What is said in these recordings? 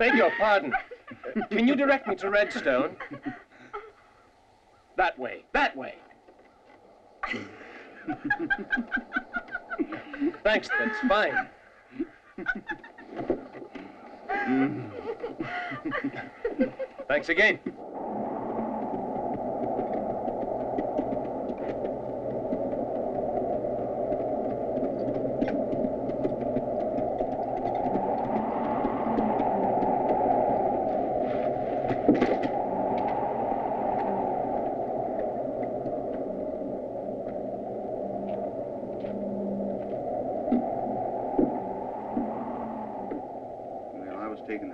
beg your pardon. Can you direct me to Redstone? That way, that way. Thanks, that's fine. Thanks again.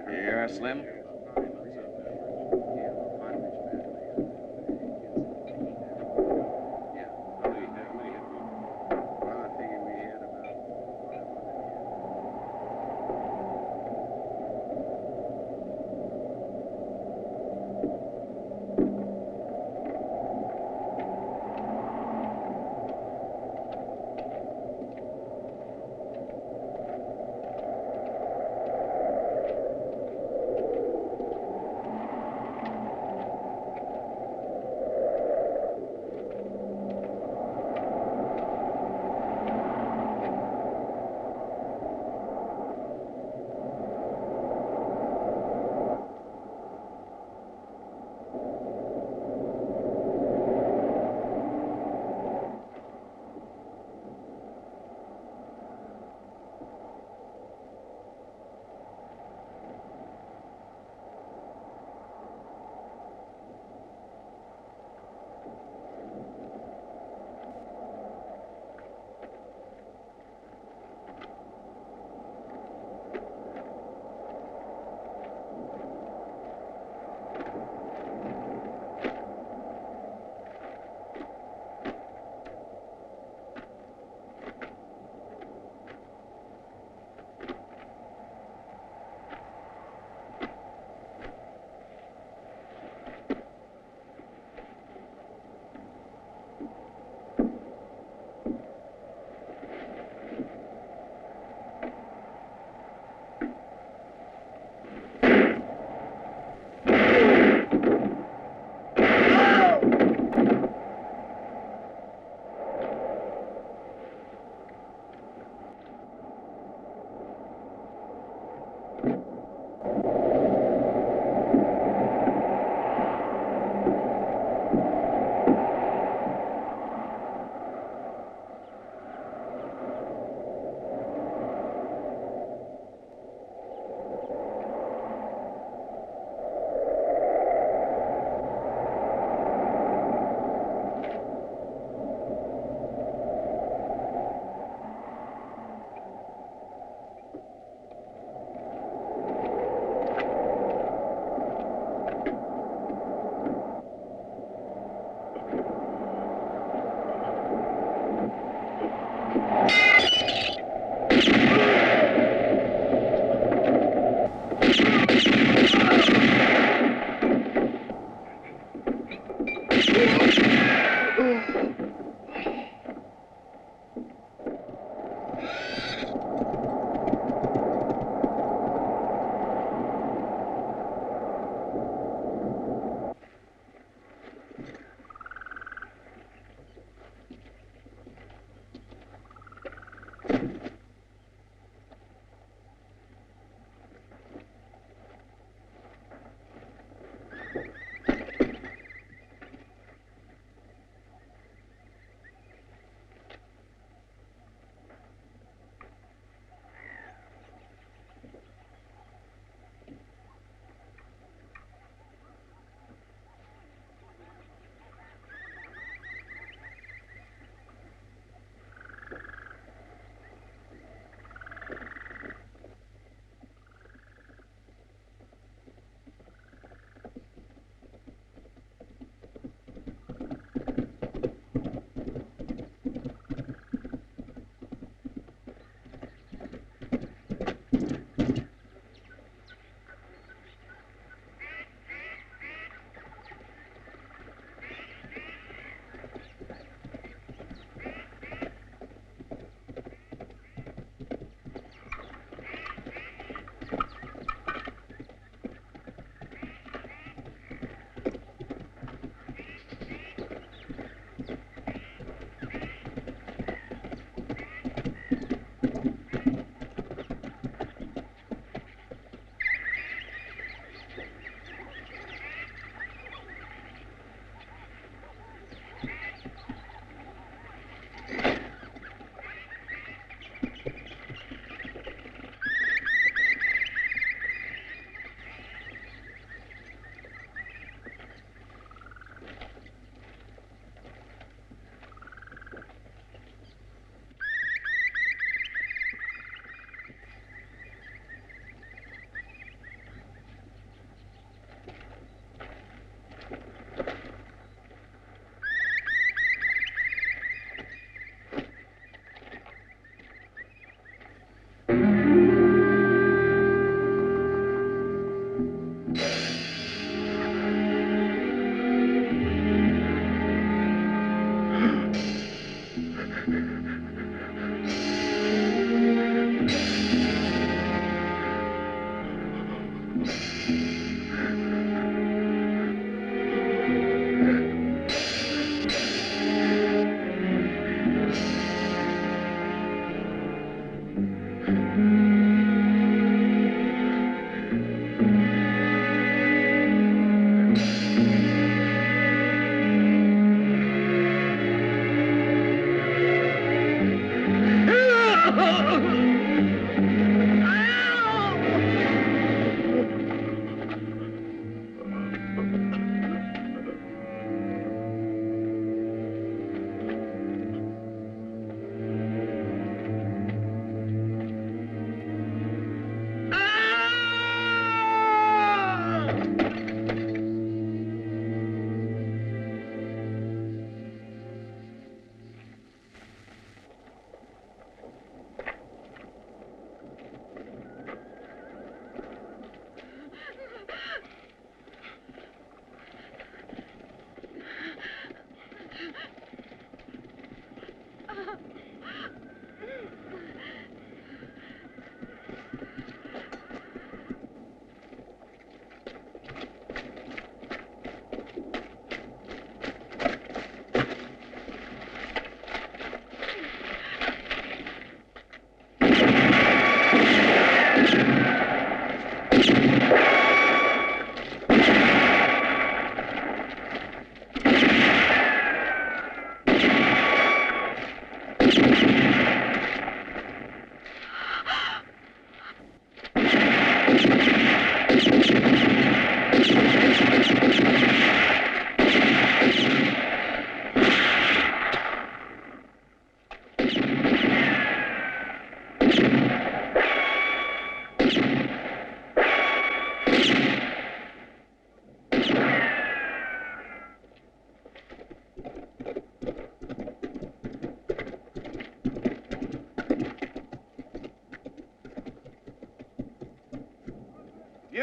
Here, Slim.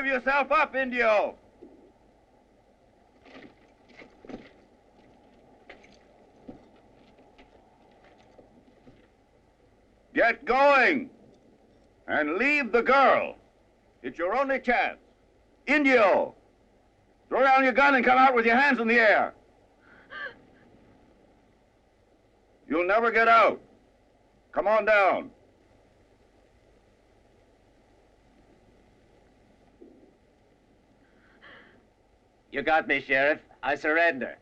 yourself up, Indio! Get going! And leave the girl. It's your only chance. Indio! Throw down your gun and come out with your hands in the air. You'll never get out. Come on down. You got me, Sheriff. I surrender.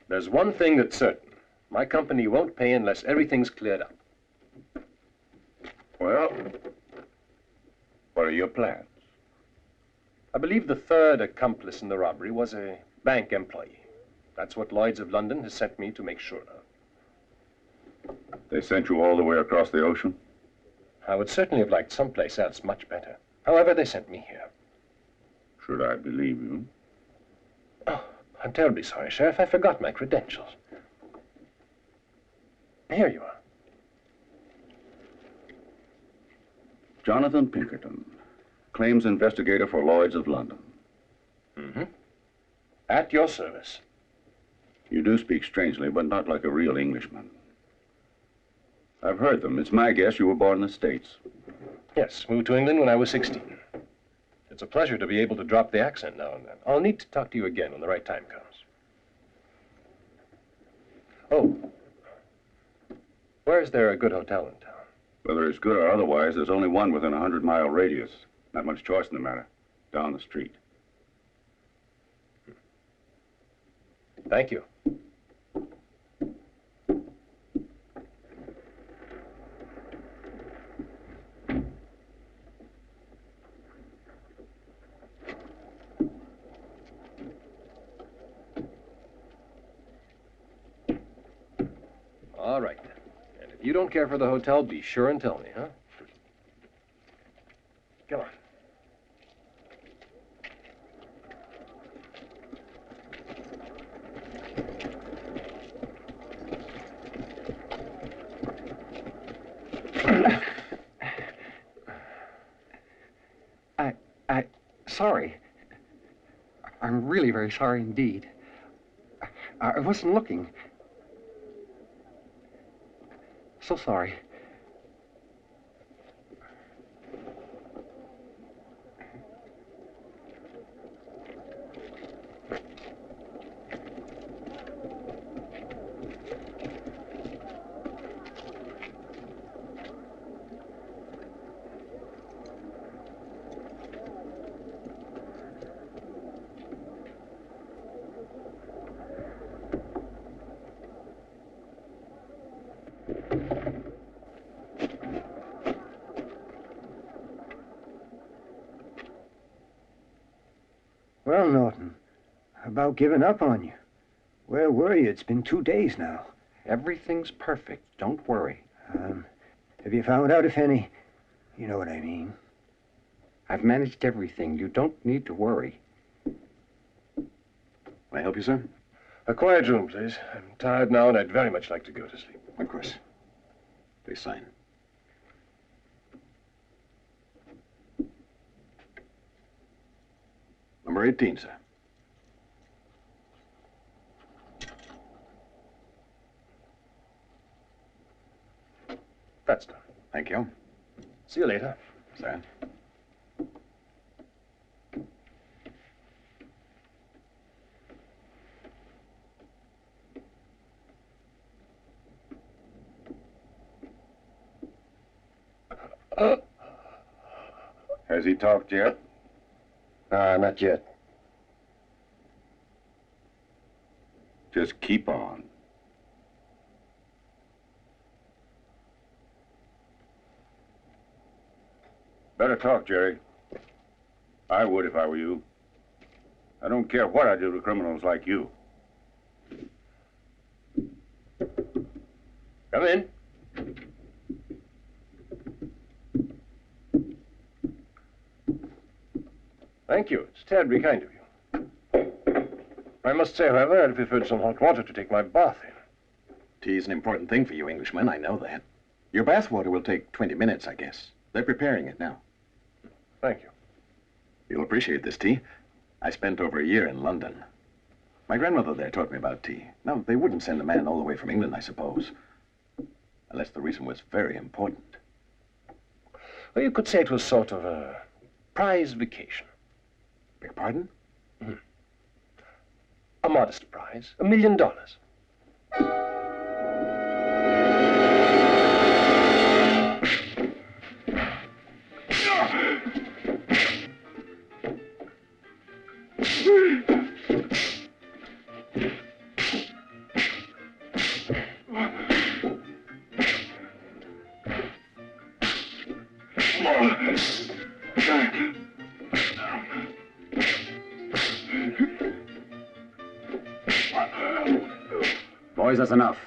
There's one thing that's certain. My company won't pay unless everything's cleared up. Well, what are your plans? I believe the third accomplice in the robbery was a bank employee. That's what Lloyds of London has sent me to make sure of. They sent you all the way across the ocean? I would certainly have liked someplace else much better. However, they sent me here. Should I believe you? Oh, I'm terribly sorry, Sheriff. I forgot my credentials. Here you are. Jonathan Pinkerton, claims investigator for Lloyds of London. Mm-hmm. At your service. You do speak strangely, but not like a real Englishman. I've heard them. It's my guess you were born in the States. Yes, moved to England when I was 16. It's a pleasure to be able to drop the accent now and then. I'll need to talk to you again when the right time comes. Oh. Where is there a good hotel in town? Whether it's good or otherwise, there's only one within a 100-mile radius. Not much choice in the matter. Down the street. Thank you. All right, then. And if you don't care for the hotel, be sure and tell me, huh? Come on. Sorry. I'm really very sorry indeed. I wasn't looking. So sorry. Well, Norton, how about giving up on you? Where were you? It's been 2 days now. Everything's perfect. Don't worry. Have you found out if any... You know what I mean. I've managed everything. You don't need to worry. Can I help you, sir? A quiet room, please. I'm tired now, and I'd very much like to go to sleep. Of course. Please sign. Number 18, sir. That's done. Thank you. See you later. Sir. Has he talked yet? Not yet. Just keep on. Better talk, Jerry. I would if I were you. I don't care what I do to criminals like you. Come in. Thank you. It's terribly kind of you. I must say, however, I'd prefer some hot water to take my bath in. Tea's an important thing for you Englishmen, I know that. Your bath water will take 20 minutes, I guess. They're preparing it now. Thank you. You'll appreciate this tea. I spent over a year in London. My grandmother there taught me about tea. No, they wouldn't send a man all the way from England, I suppose. Unless the reason was very important. Well, you could say it was sort of a prize vacation. Beg pardon? A modest prize. $1 million. Boys, that's enough.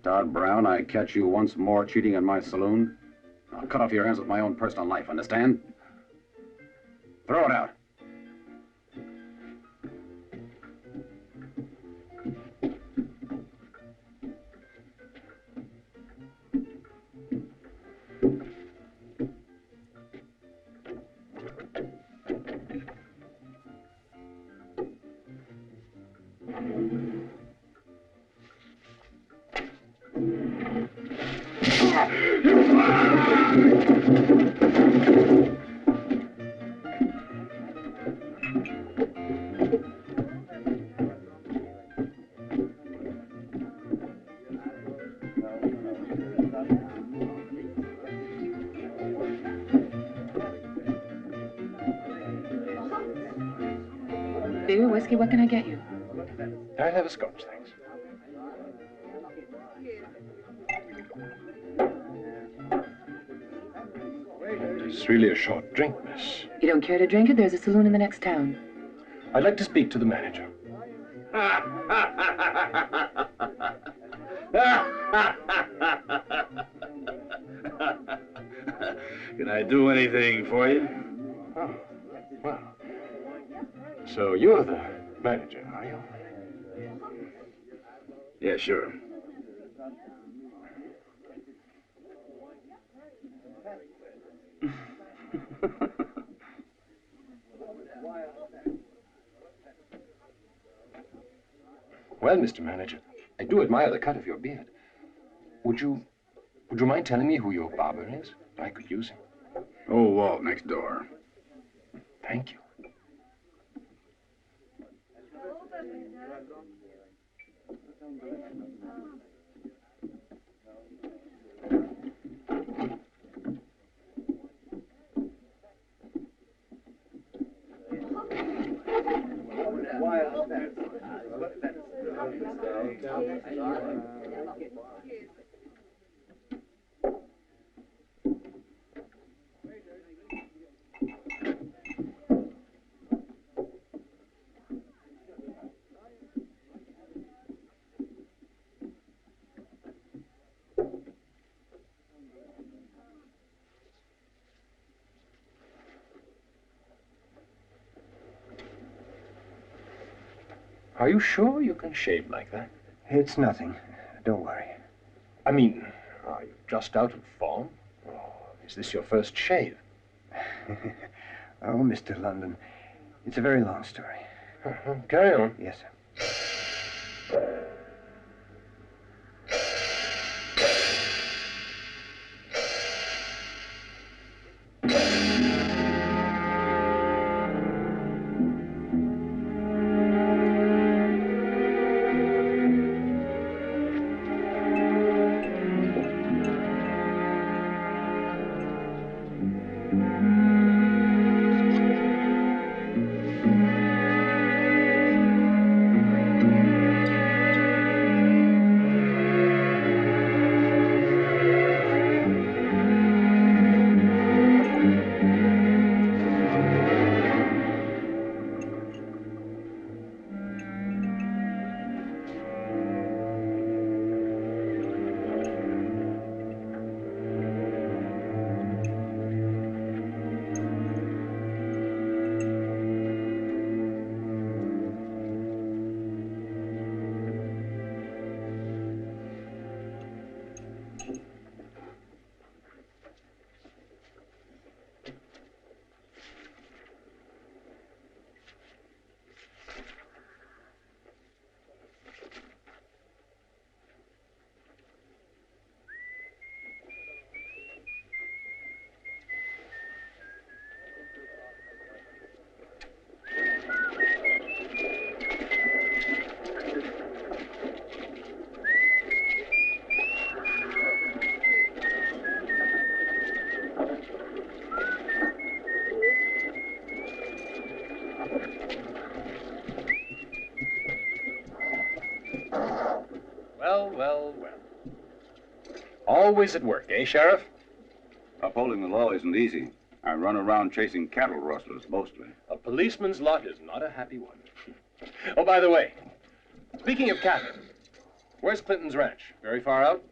Todd Brown, I catch you once more cheating in my saloon. I'll cut off your hands with my own personal knife, understand? Throw it out. Beer, whiskey, what can I get you? I'll have a scotch, thanks. It's really a short drink, miss. You don't care to drink it? There's a saloon in the next town. I'd like to speak to the manager. Can I do anything for you? Oh, well. So you're the manager, are you? Yeah, sure. Well, Mr. Manager, I do admire the cut of your beard. Would you mind telling me who your barber is? I could use him. Oh, Walt, next door. Thank you. Are you sure you can shave like that? It's nothing. Don't worry. I mean, are you just out of form? Or is this your first shave? Oh, Mr. London, it's a very long story. Carry on. Yes, sir. Well. Always at work, eh, Sheriff? Upholding the law isn't easy. I run around chasing cattle rustlers, mostly. A policeman's lot is not a happy one. Oh, by the way, speaking of cattle, where's Clinton's ranch? Very far out?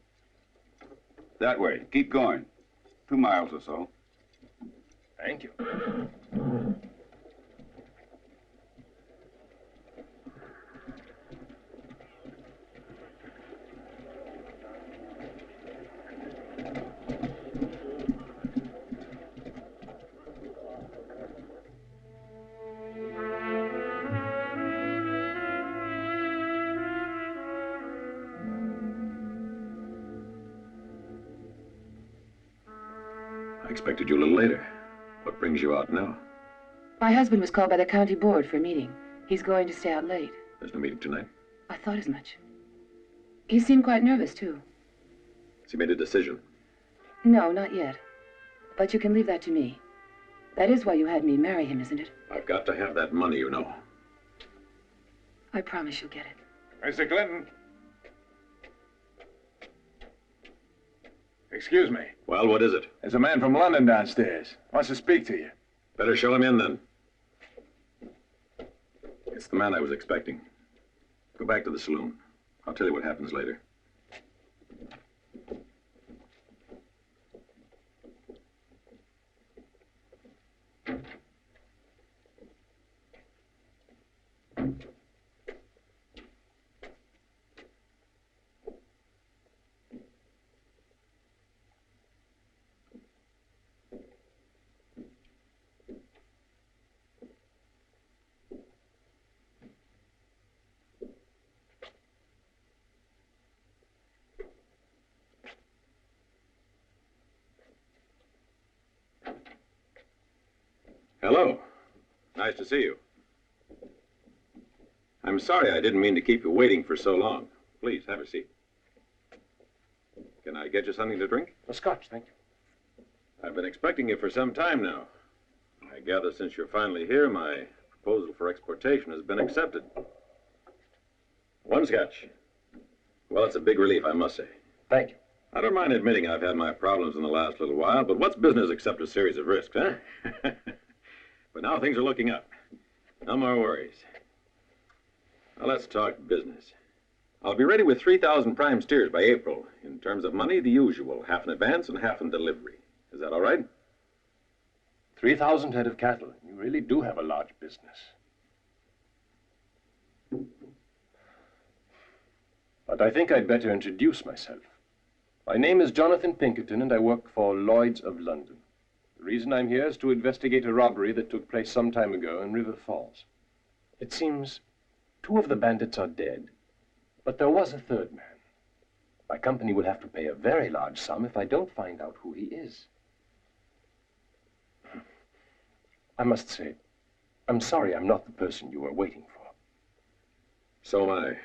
That way. Keep going. 2 miles or so. Thank you. I expected you a little later. What brings you out now? My husband was called by the county board for a meeting. He's going to stay out late. There's no meeting tonight. I thought as much. He seemed quite nervous, too. Has he made a decision? No, not yet. But you can leave that to me. That is why you had me marry him, isn't it? I've got to have that money, you know. I promise you'll get it. Mr. Clinton. Excuse me. Well, what is it? There's a man from London downstairs. Wants to speak to you. Better show him in, then. It's the man I was expecting. Go back to the saloon. I'll tell you what happens later. Hello. Nice to see you. I'm sorry I didn't mean to keep you waiting for so long. Please, have a seat. Can I get you something to drink? A scotch, thank you. I've been expecting you for some time now. I gather since you're finally here, my proposal for exportation has been accepted. One scotch. Well, it's a big relief, I must say. Thank you. I don't mind admitting I've had my problems in the last little while, but what's business except a series of risks, huh? But now things are looking up. No more worries. Now let's talk business. I'll be ready with 3,000 prime steers by April. In terms of money, the usual, half in advance and half in delivery. Is that all right? 3,000 head of cattle. You really do have a large business. But I think I'd better introduce myself. My name is Jonathan Pinkerton, and I work for Lloyds of London. The reason I'm here is to investigate a robbery that took place some time ago in River Falls. It seems 2 of the bandits are dead, but there was a 3rd man. My company will have to pay a very large sum if I don't find out who he is. I must say, I'm sorry I'm not the person you were waiting for. So am I.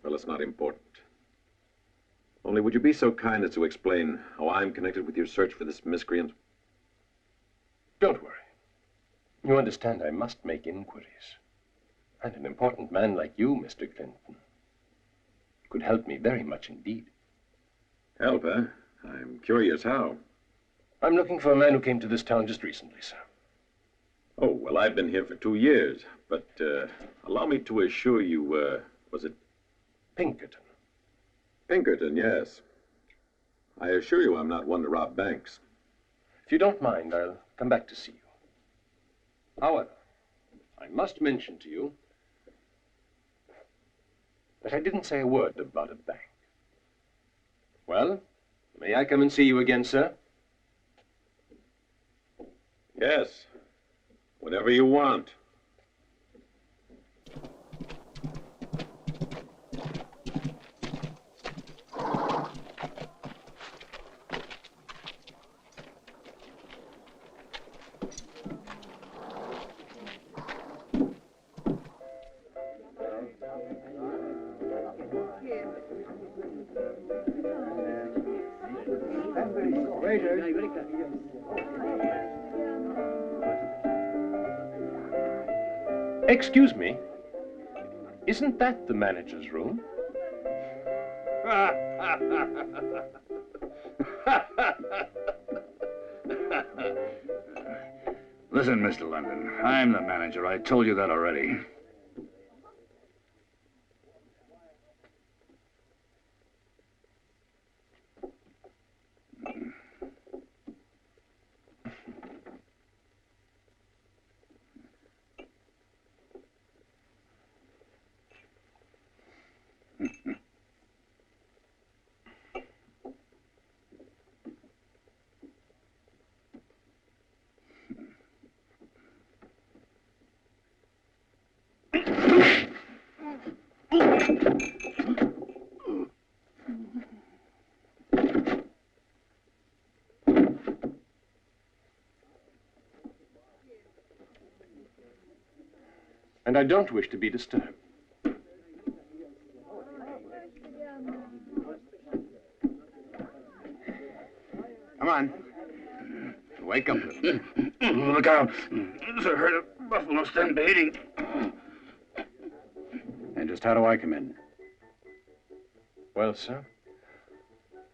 Well, it's not important. Only would you be so kind as to explain how I'm connected with your search for this miscreant? Don't worry. You understand I must make inquiries. And an important man like you, Mr. Clinton, could help me very much indeed. Help, eh? I'm curious how. I'm looking for a man who came to this town just recently, sir. Oh, well, I've been here for 2 years, but allow me to assure you, was it Pinkerton? Pinkerton, yes. I assure you I'm not one to rob banks. If you don't mind, I'll come back to see you. However, I must mention to you that I didn't say a word about a bank. Well, may I come and see you again, sir? Yes, whenever you want. Excuse me, isn't that the manager's room? Listen, Mr. London, I'm the manager. I told you that already. And I don't wish to be disturbed. Come on. Wake up, little. Look out. There's a herd of buffalo stampeding. And just how do I come in? Well, sir,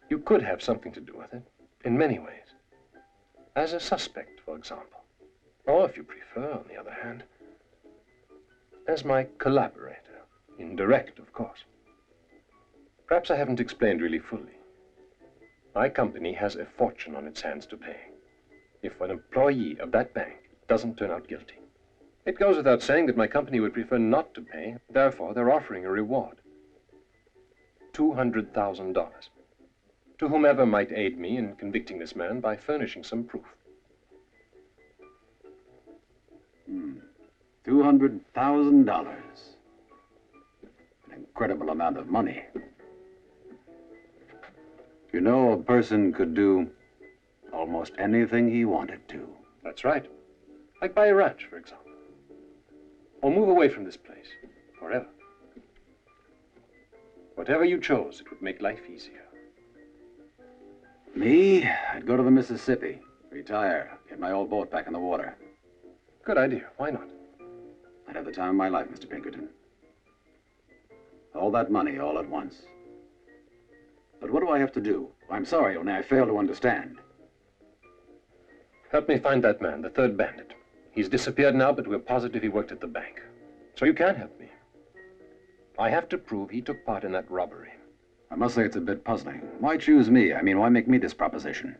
you could have something to do with it, in many ways. As a suspect, for example. Or, if you prefer, on the other hand, as my collaborator. Indirect, of course. Perhaps I haven't explained really fully. My company has a fortune on its hands to pay if an employee of that bank doesn't turn out guilty. It goes without saying that my company would prefer not to pay. Therefore, they're offering a reward. $200,000 to whomever might aid me in convicting this man by furnishing some proof. $200,000. An incredible amount of money. You know, a person could do almost anything he wanted to. That's right. Like buy a ranch, for example. Or move away from this place, forever. Whatever you chose, it would make life easier. Me? I'd go to the Mississippi, retire, get my old boat back in the water. Good idea. Why not? I'd have the time of my life, Mr. Pinkerton. All that money all at once. But what do I have to do? I'm sorry, only I fail to understand. Help me find that man, the 3rd bandit. He's disappeared now, but we're positive he worked at the bank. So you can help me. I have to prove he took part in that robbery. I must say it's a bit puzzling. Why choose me? I mean, why make me this proposition?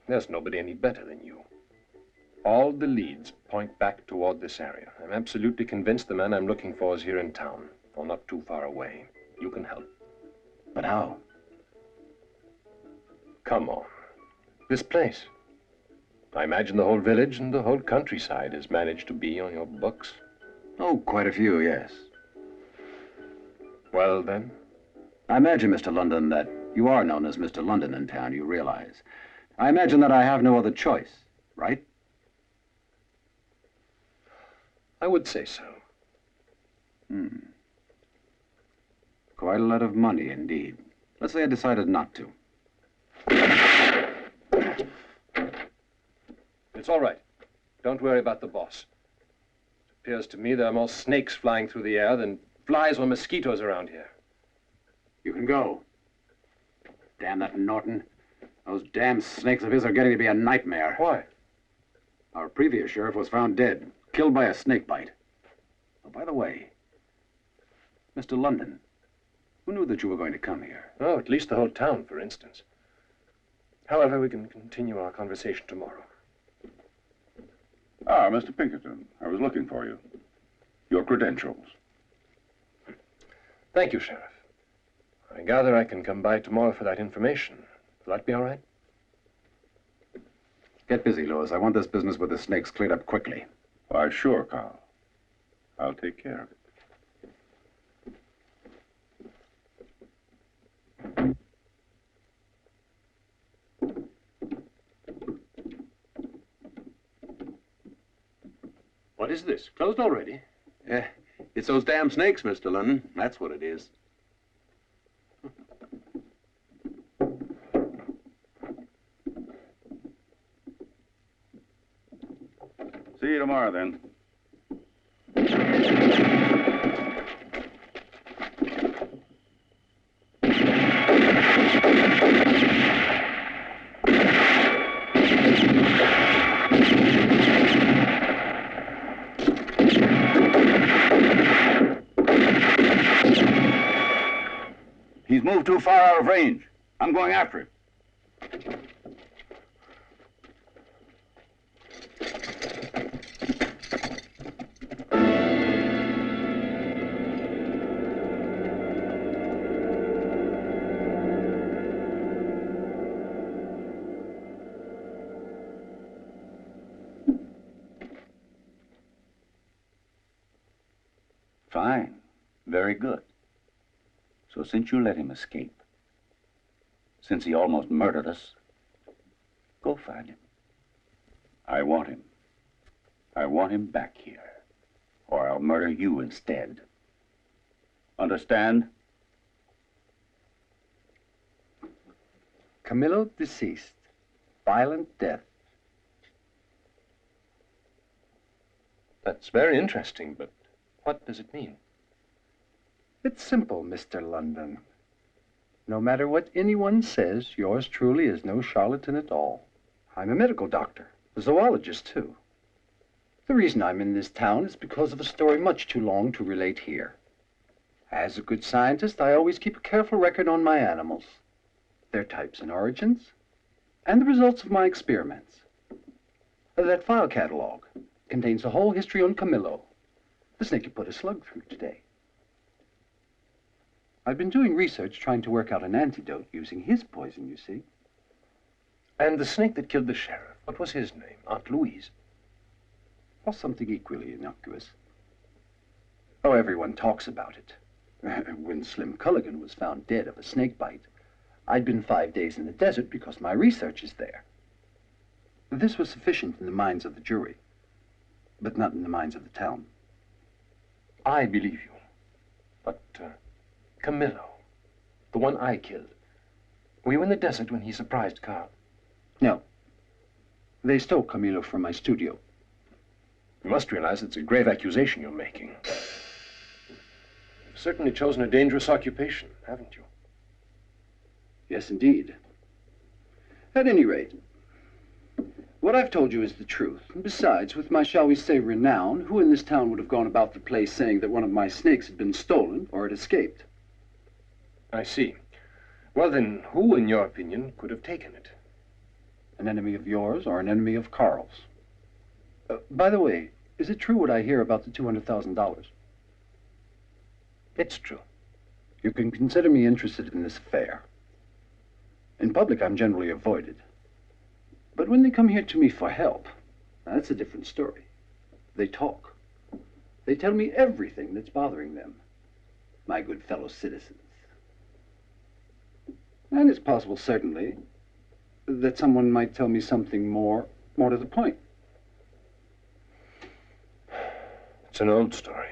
There's nobody any better than you. All the leads point back toward this area. I'm absolutely convinced the man I'm looking for is here in town, or not too far away. You can help. But how? Come on. This place. I imagine the whole village and the whole countryside has managed to be on your books. Oh, quite a few, yes. Well, then? I imagine, Mr. London, that you are known as Mr. London in town, you realize. I imagine that I have no other choice, right? I would say so. Quite a lot of money, indeed. Let's say I decided not to. It's all right. Don't worry about the boss. It appears to me there are more snakes flying through the air than flies or mosquitoes around here. You can go. Damn that Norton. Those damn snakes of his are getting to be a nightmare. Why? Our previous sheriff was found dead, killed by a snake bite. Oh, by the way, Mr. London, who knew that you were going to come here? Oh, at least the whole town, for instance. However, we can continue our conversation tomorrow. Ah, Mr. Pinkerton, I was looking for you. Your credentials. Thank you, Sheriff. I gather I can come by tomorrow for that information. Will that be all right? Get busy, Lewis. I want this business with the snakes cleared up quickly. Why, sure, Carl. I'll take care of it. What is this? Closed already? It's those damn snakes, Mr. London. That's what it is. See you tomorrow, then. He's moved too far out of range. I'm going after him. Fine. Very good. So since you let him escape, since he almost murdered us, go find him. I want him. I want him back here, or I'll murder you instead. Understand? Camillo deceased. Violent death. That's very interesting, but what does it mean? It's simple, Mr. London. No matter what anyone says, yours truly is no charlatan at all. I'm a medical doctor, a zoologist, too. The reason I'm in this town is because of a story much too long to relate here. As a good scientist, I always keep a careful record on my animals, their types and origins, and the results of my experiments. That file catalog contains the whole history on Camillo, the snake you put a slug through today. I've been doing research trying to work out an antidote using his poison, you see. And the snake that killed the sheriff, what was his name? Aunt Louise? Or something equally innocuous. Oh, everyone talks about it. When Slim Culligan was found dead of a snake bite, I'd been 5 days in the desert because my research is there. This was sufficient in the minds of the jury, but not in the minds of the town. I believe you. But, Camillo, the one I killed, were you in the desert when he surprised Carl? No. They stole Camillo from my studio. You must realize it's a grave accusation you're making. You've certainly chosen a dangerous occupation, haven't you? Yes, indeed. At any rate, what I've told you is the truth. And besides, with my, shall we say, renown, who in this town would have gone about the place saying that one of my snakes had been stolen or had escaped? I see. Well, then, who, in your opinion, could have taken it? An enemy of yours or an enemy of Carl's? By the way, is it true what I hear about the $200,000? It's true. You can consider me interested in this affair. In public, I'm generally avoided. But when they come here to me for help, that's a different story. They talk. They tell me everything that's bothering them, my good fellow citizens. And it's possible, certainly, that someone might tell me something more to the point. It's an old story,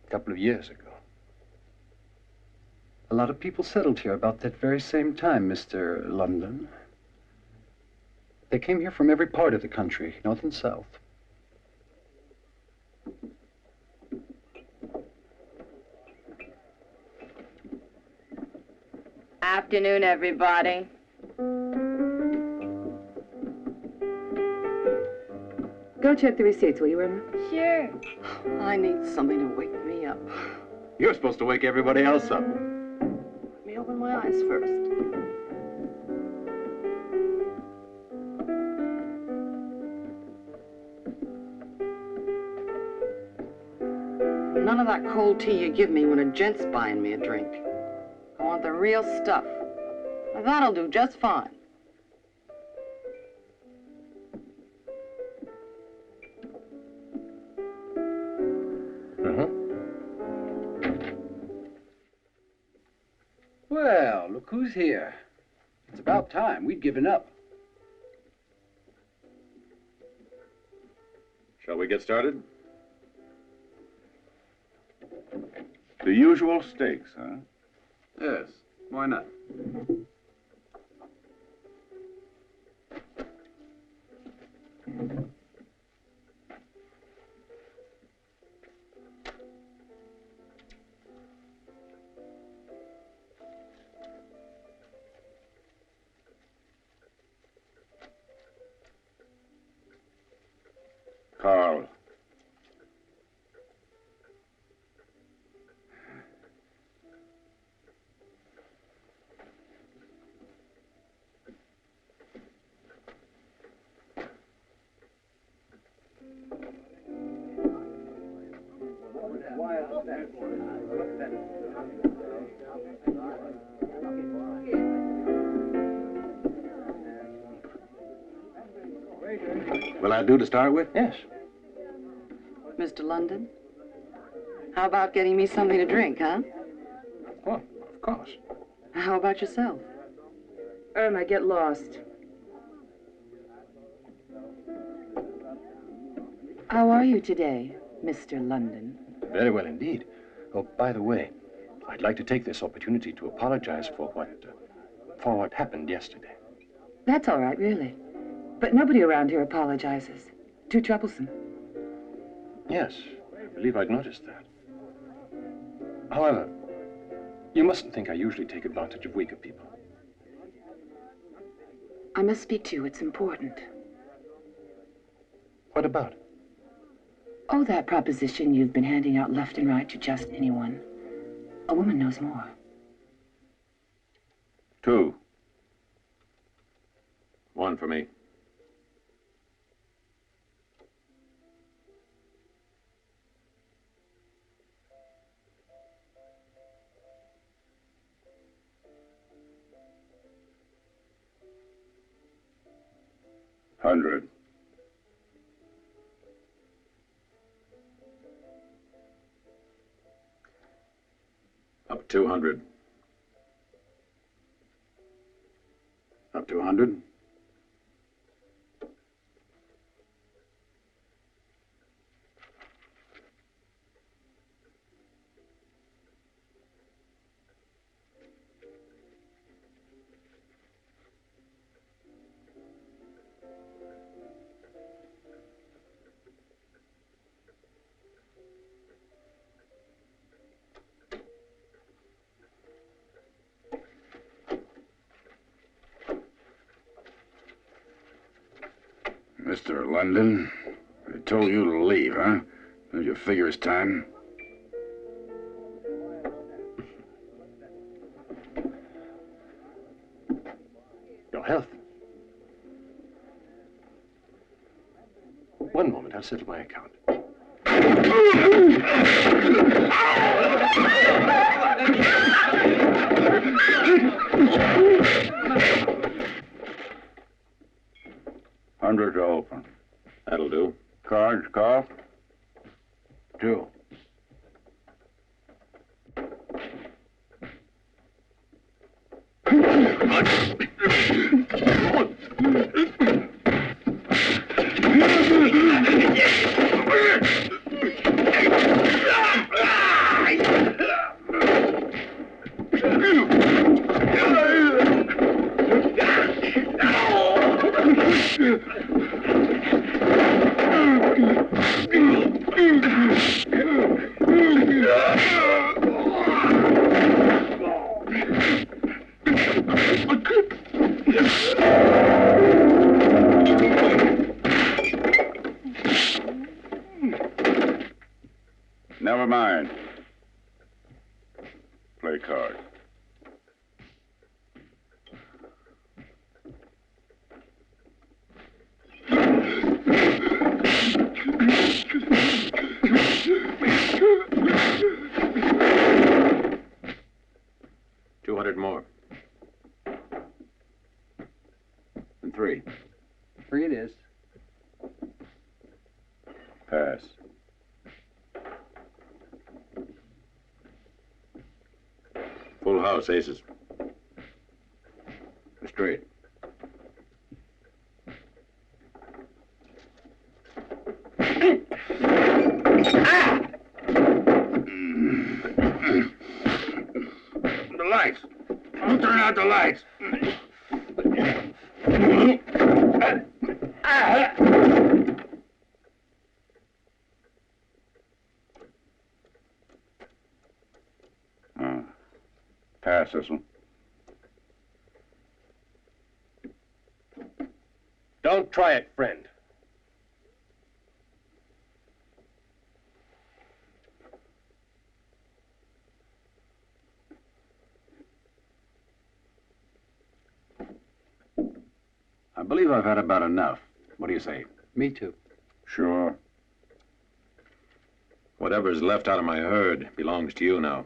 a couple of years ago. A lot of people settled here about that very same time, Mr. London. They came here from every part of the country, north and south. Afternoon, everybody. Go check the receipts, will you, Irma? Sure. I need something to wake me up. You're supposed to wake everybody else up. Let me open my eyes first. None of that cold tea you give me when a gent's buying me a drink. I want the real stuff. Now, that'll do just fine. Well, look who's here. It's about time. We'd given up. Shall we get started? The usual stakes, huh? Yes. Why not? Carl. Will that do to start with? Yes. Mr. London, how about getting me something to drink, huh? Well, of course. How about yourself? Irma, get lost. How are you today, Mr. London? Very well indeed. Oh, by the way, I'd like to take this opportunity to apologize for what happened yesterday. That's all right, really. But nobody around here apologizes. Too troublesome. Yes, I believe I'd noticed that. However, you mustn't think I usually take advantage of weaker people. I must speak to you. It's important. What about? Oh, that proposition you've been handing out left and right to just anyone. A woman knows more. 2. 1 for me. $100. Up 200. Up to 100. Mr. London, I told you to leave, huh? Don't you figure it's time? Your health. One moment, I'll settle my account. That'll do. Cards, Carl? 2. Never mind. Play card. More. And 3. 3 it is. Pass. Full house, aces. Straight. The lights. I'll turn out the lights. Pass this one. Don't try it, friend. I believe I've had about enough. What do you say? Me too. Sure. Whatever's left out of my herd belongs to you now.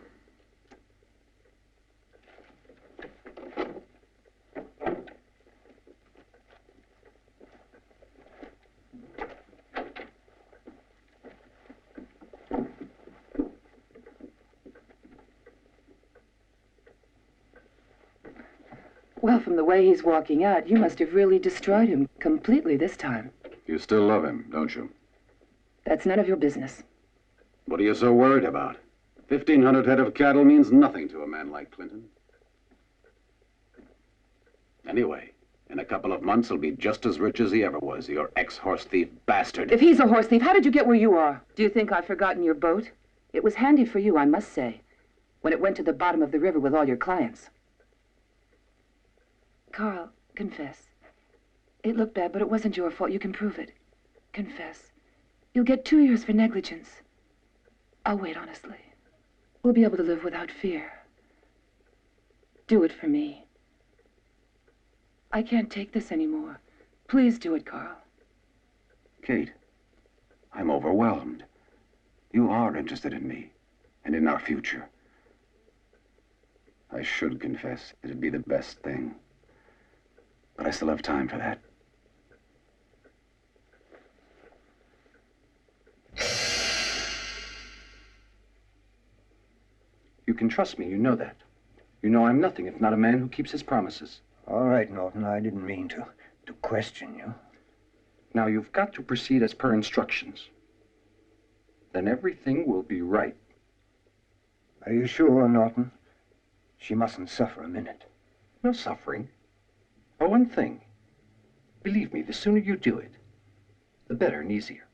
Well, from the way he's walking out, you must have really destroyed him completely this time. You still love him, don't you? That's none of your business. What are you so worried about? 1,500 head of cattle means nothing to a man like Clinton. Anyway, in a couple of months, he'll be just as rich as he ever was, your ex-horse thief bastard. If he's a horse thief, how did you get where you are? Do you think I've forgotten your boat? It was handy for you, I must say, when it went to the bottom of the river with all your clients. Carl, confess. It looked bad, but it wasn't your fault. You can prove it. Confess. You'll get 2 years for negligence. I'll wait, honestly. We'll be able to live without fear. Do it for me. I can't take this anymore. Please do it, Carl. Kate, I'm overwhelmed. You are interested in me and in our future. I should confess. It'd be the best thing. But I still have time for that. You can trust me, you know that. You know I'm nothing if not a man who keeps his promises. All right, Norton, I didn't mean to question you. Now, you've got to proceed as per instructions. Then everything will be right. Are you sure, Norton? She mustn't suffer a minute. No suffering. But one thing. Believe me, the sooner you do it, the better and easier.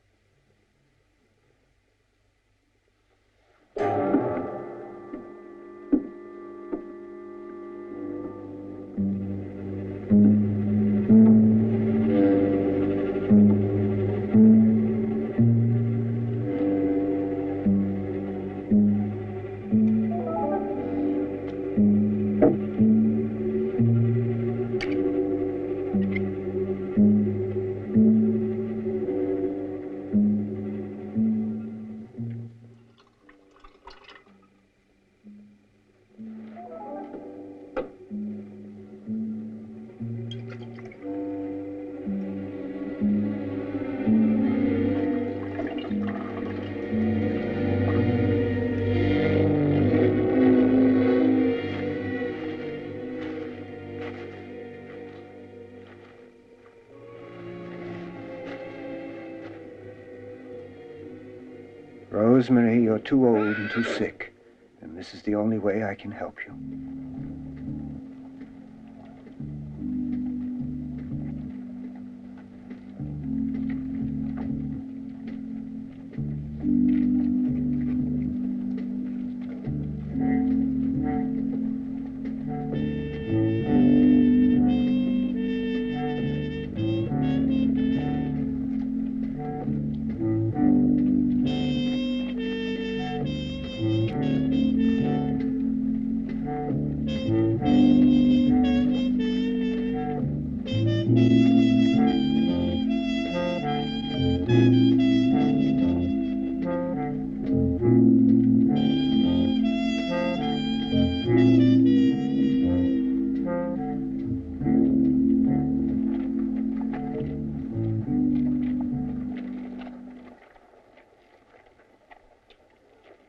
Rosemary, you're too old and too sick, and this is the only way I can help you.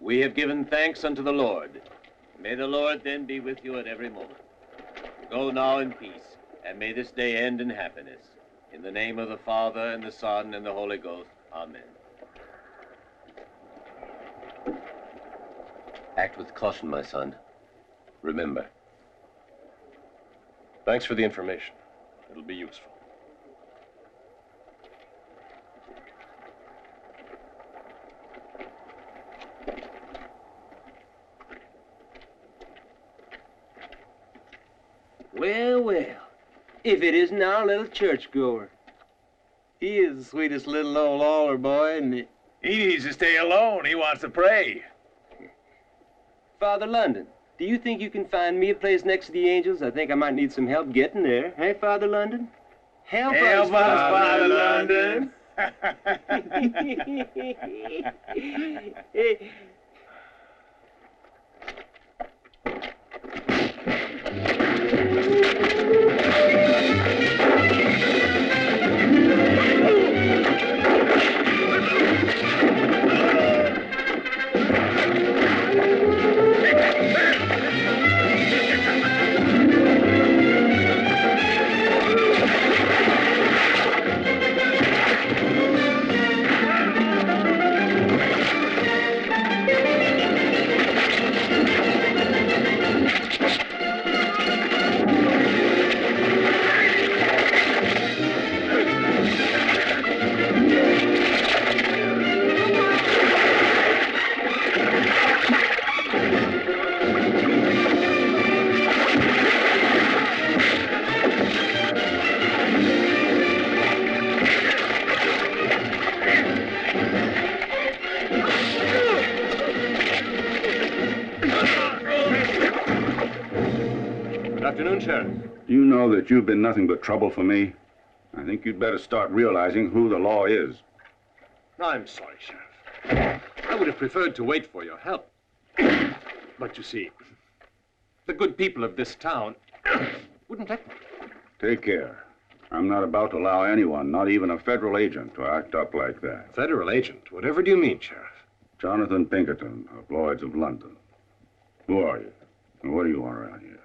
We have given thanks unto the Lord. May the Lord then be with you at every moment. Go now in peace, and may this day end in happiness. In the name of the Father, and the Son, and the Holy Ghost. Amen. Act with caution, my son. Remember. Thanks for the information. It'll be useful. Well, well, if it isn't our little churchgoer. He is the sweetest little old altar boy, isn't he? He needs to stay alone. He wants to pray. Father London, do you think you can find me a place next to the angels? I think I might need some help getting there. Hey, Father London? Help us, Father London. Do you know that you've been nothing but trouble for me? I think you'd better start realizing who the law is. I'm sorry, Sheriff. I would have preferred to wait for your help. But you see, the good people of this town wouldn't let me. Take care. I'm not about to allow anyone, not even a federal agent, to act up like that. Federal agent? Whatever do you mean, Sheriff? Jonathan Pinkerton of Lloyds of London. Who are you? And what do you want around here?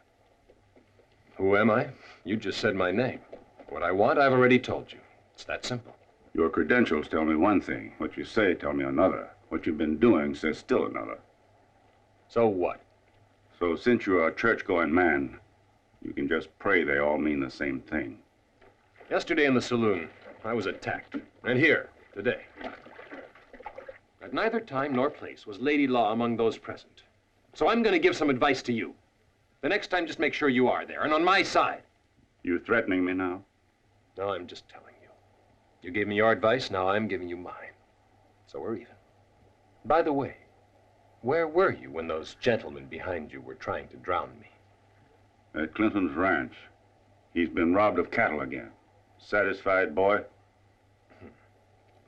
Who am I? You just said my name. What I want, I've already told you. It's that simple. Your credentials tell me one thing. What you say tell me another. What you've been doing says still another. So what? So since you're a church-going man, you can just pray they all mean the same thing. Yesterday in the saloon, I was attacked. And here, today. At neither time nor place was Lady Law among those present. So I'm going to give some advice to you. The next time, just make sure you are there, and on my side. You threatening me now? No, I'm just telling you. You gave me your advice, now I'm giving you mine. So we're even. By the way, where were you when those gentlemen behind you were trying to drown me? At Clinton's ranch. He's been robbed of cattle again. Satisfied, boy?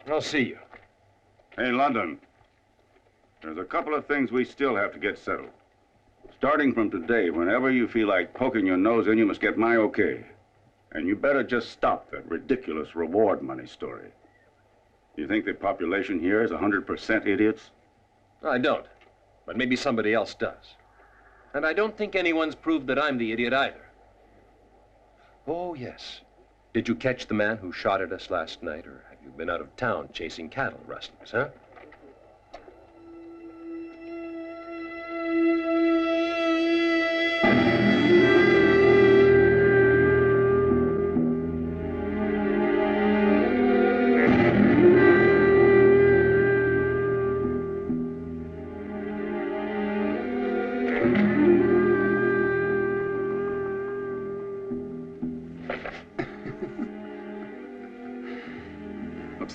I'll see you. Hey, London. There's a couple of things we still have to get settled. Starting from today, whenever you feel like poking your nose in, you must get my okay. And you better just stop that ridiculous reward money story. You think the population here is 100% idiots? I don't. But maybe somebody else does. And I don't think anyone's proved that I'm the idiot either. Oh, yes. Did you catch the man who shot at us last night, or have you been out of town chasing cattle rustlers, huh?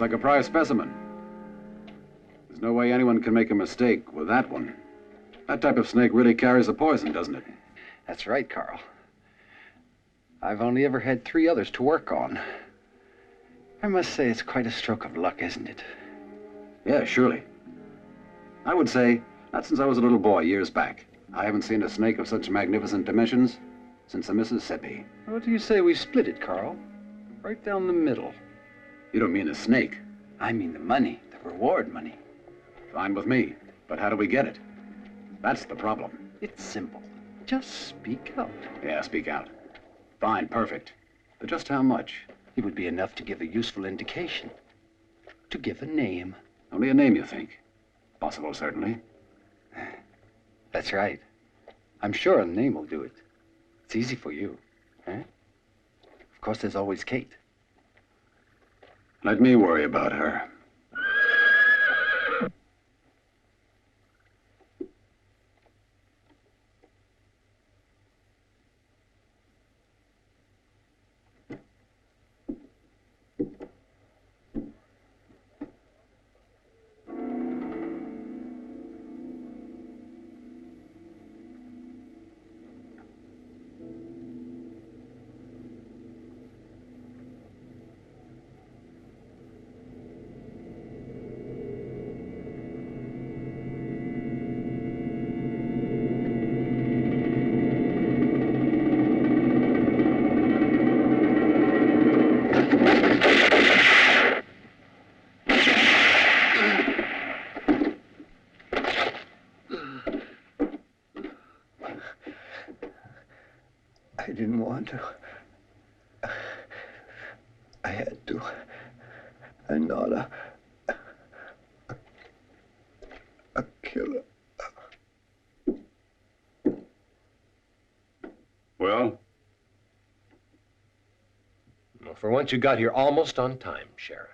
like a prize specimen. There's no way anyone can make a mistake with that one. That type of snake really carries a poison, doesn't it? That's right, Carl. I've only ever had 3 others to work on. I must say it's quite a stroke of luck, isn't it? Yeah, surely. I would say, not since I was a little boy years back. I haven't seen a snake of such magnificent dimensions since the Mississippi. What do you say we split it, Carl? Right down the middle. You don't mean the snake? I mean the money, the reward money. Fine with me, but how do we get it? That's the problem. It's simple. Just speak out. Yeah, speak out. Fine, perfect. But just how much? It would be enough to give a useful indication. To give a name. Only a name, you think? Possible, certainly. That's right. I'm sure a name will do it. It's easy for you, eh? Of course, there's always Kate. Let me worry about her. I didn't want to. I had to. I'm not a killer. Well? Well, for once, you got here almost on time, Sheriff.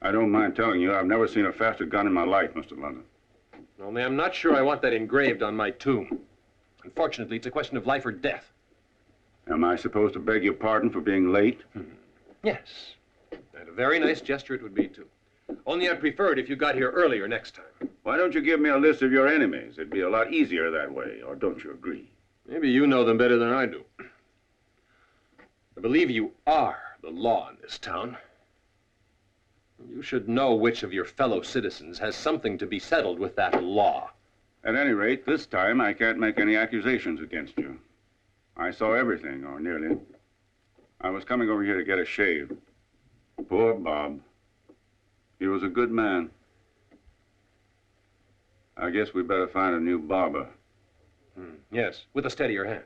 I don't mind telling you, I've never seen a faster gun in my life, Mr. London. Only I'm not sure I want that engraved on my tomb. Unfortunately, it's a question of life or death. Am I supposed to beg your pardon for being late? Yes. And a very nice gesture it would be, too. Only I'd prefer it if you got here earlier next time. Why don't you give me a list of your enemies? It'd be a lot easier that way, or don't you agree? Maybe you know them better than I do. I believe you are the law in this town. You should know which of your fellow citizens has something to be settled with that law. At any rate, this time I can't make any accusations against you. I saw everything, or nearly. I was coming over here to get a shave. Poor Bob. He was a good man. I guess we better find a new barber. Yes, with a steadier hand.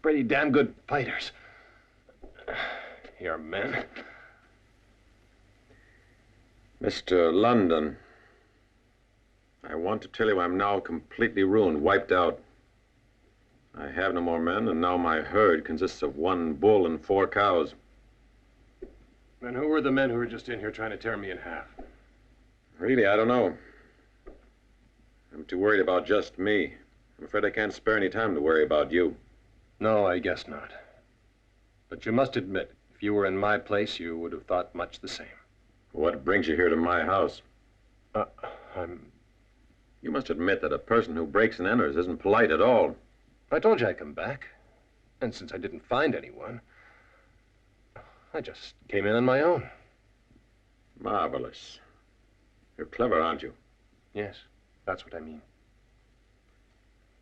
pretty damn good fighters. Your men. Mr. London, I want to tell you I'm now completely ruined, wiped out. I have no more men, and now my herd consists of 1 bull and 4 cows. And who were the men who were just in here trying to tear me in half? Really, I don't know. I'm too worried about just me. I'm afraid I can't spare any time to worry about you. No, I guess not. But you must admit, if you were in my place, you would have thought much the same. What brings you here to my house? I'm... You must admit that a person who breaks and enters isn't polite at all. I told you I'd come back. And since I didn't find anyone, I just came in on my own. Marvelous. You're clever, aren't you? Yes, that's what I mean.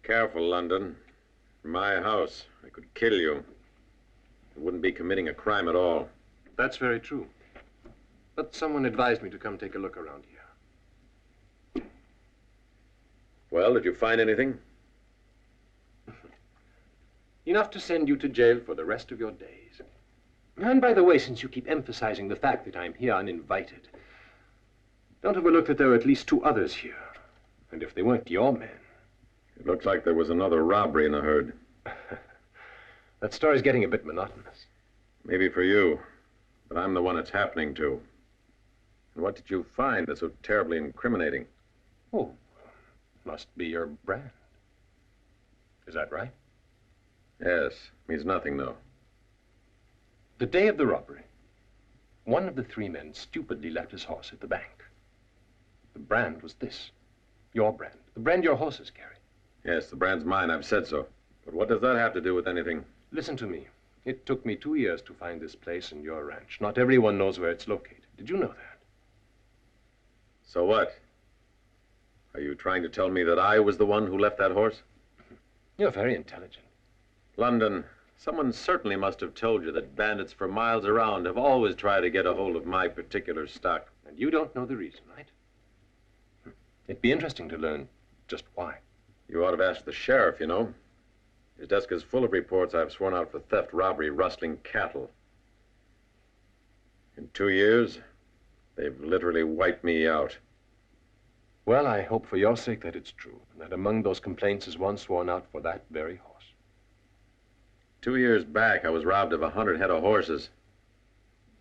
Careful, London. My house. I could kill you. I wouldn't be committing a crime at all. That's very true. But someone advised me to come take a look around here. Well, did you find anything? Enough to send you to jail for the rest of your days. And by the way, since you keep emphasizing the fact that I'm here uninvited, don't overlook that there are at least 2 others here. And if they weren't your men... It looks like there was another robbery in the herd. That story's getting a bit monotonous. Maybe for you, but I'm the one it's happening to. And what did you find that's so terribly incriminating? Oh, must be your brand. Is that right? Yes, means nothing, though. The day of the robbery, one of the 3 men stupidly left his horse at the bank. The brand was this. Your brand. The brand your horses carry. Yes, the brand's mine. I've said so. But what does that have to do with anything? Listen to me. It took me 2 years to find this place and your ranch. Not everyone knows where it's located. Did you know that? So what? Are you trying to tell me that I was the one who left that horse? You're very intelligent. London, someone certainly must have told you that bandits for miles around have always tried to get a hold of my particular stock. And you don't know the reason, right? It'd be interesting to learn just why. You ought to have asked the sheriff, you know. His desk is full of reports I've sworn out for theft, robbery, rustling cattle. In 2 years, they've literally wiped me out. Well, I hope for your sake that it's true, and that among those complaints is one sworn out for that very horse. 2 years back, I was robbed of 100 head of horses.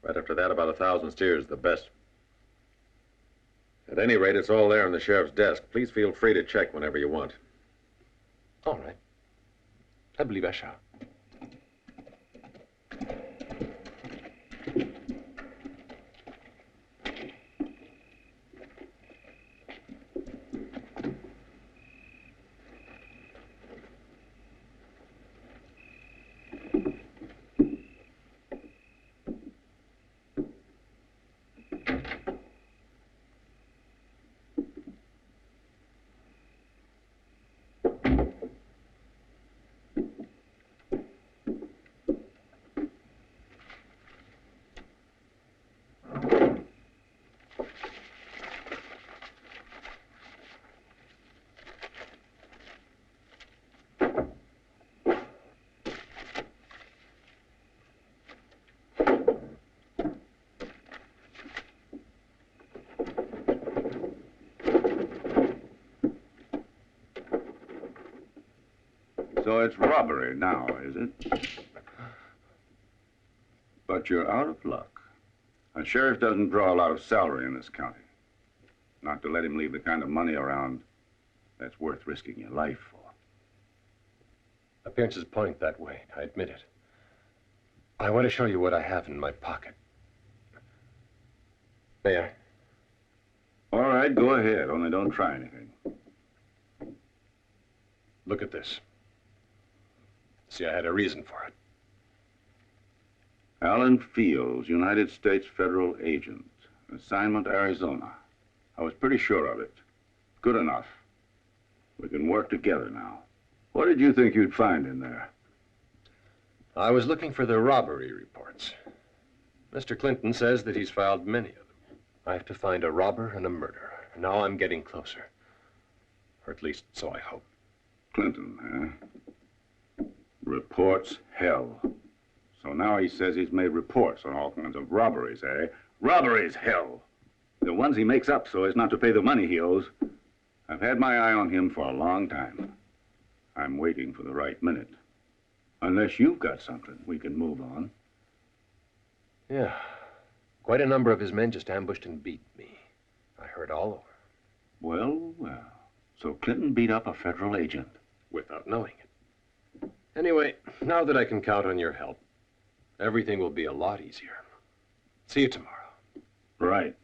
Right after that, about 1,000 steers, the best. At any rate, it's all there in the sheriff's desk. Please feel free to check whenever you want. All right. I believe I shall. So it's robbery now, is it? But you're out of luck. A sheriff doesn't draw a lot of salary in this county. Not to let him leave the kind of money around that's worth risking your life for. Appearances point that way, I admit it. I want to show you what I have in my pocket. May I? All right, go ahead, only don't try anything. Look at this. See, I had a reason for it. Alan Fields, United States Federal Agent, assignment Arizona. I was pretty sure of it. Good enough. We can work together now. What did you think you'd find in there? I was looking for the robbery reports. Mr. Clinton says that he's filed many of them. I have to find a robber and a murderer. Now I'm getting closer. Or at least, so I hope. Clinton, huh? Reports, hell. So now he says he's made reports on all kinds of robberies, eh? Robberies, hell. The ones he makes up so as not to pay the money he owes. I've had my eye on him for a long time. I'm waiting for the right minute. Unless you've got something, we can move on. Yeah. Quite a number of his men just ambushed and beat me. I heard all over. Well, well. So Clinton beat up a federal agent. Without knowing it. Anyway, now that I can count on your help, everything will be a lot easier. See you tomorrow. Right.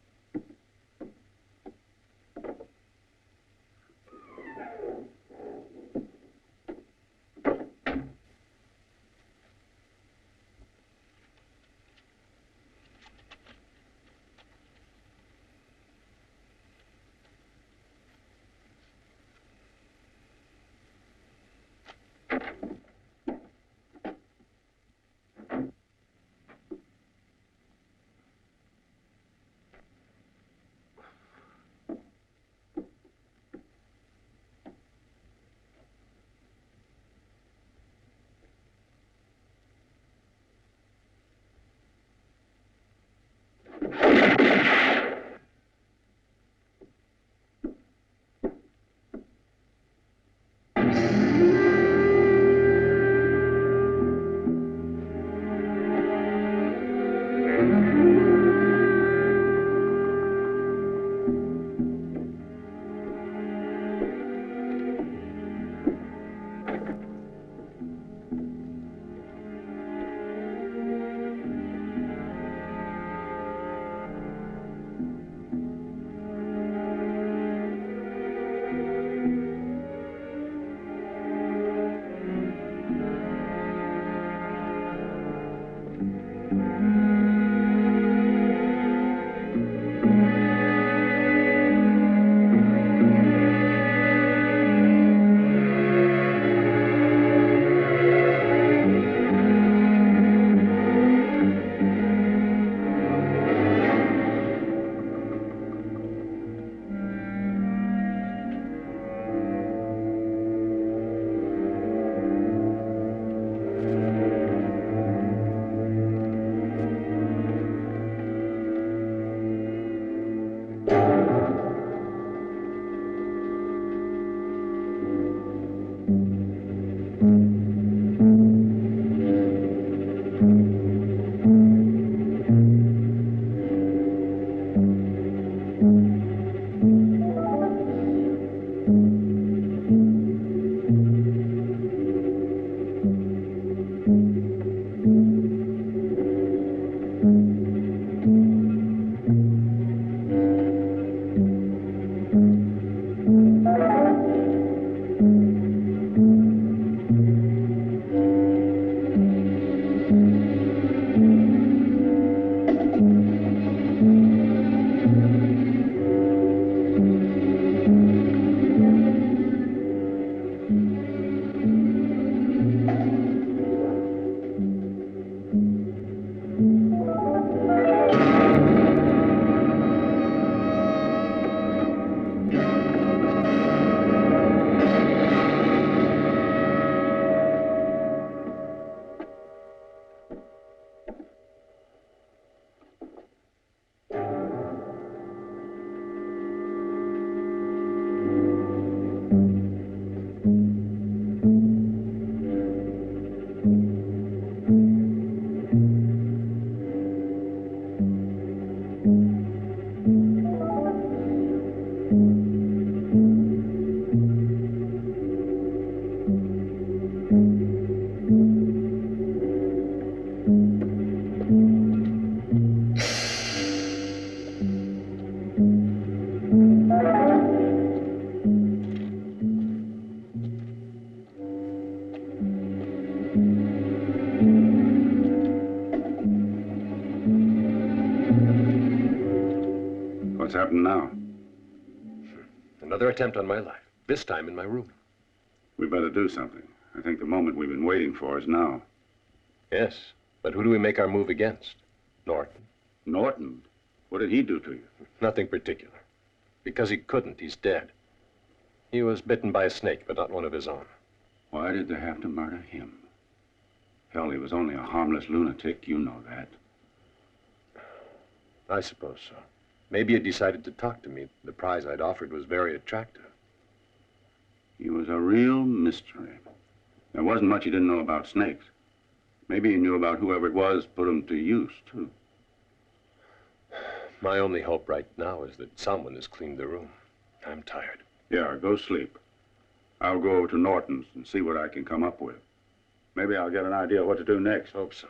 What's happened now? Another attempt on my life, this time in my room. We better do something. I think the moment we've been waiting for is now. Yes, but who do we make our move against? Norton. Norton? What did he do to you? Nothing particular. Because he couldn't, he's dead. He was bitten by a snake, but not one of his own. Why did they have to murder him? Hell, he was only a harmless lunatic. You know that. I suppose so. Maybe he decided to talk to me. The prize I'd offered was very attractive. He was a real mystery. There wasn't much he didn't know about snakes. Maybe he knew about whoever it was put him to use, too. My only hope right now is that someone has cleaned the room. I'm tired. Yeah, go sleep. I'll go over to Norton's and see what I can come up with. Maybe I'll get an idea what to do next. Hope so.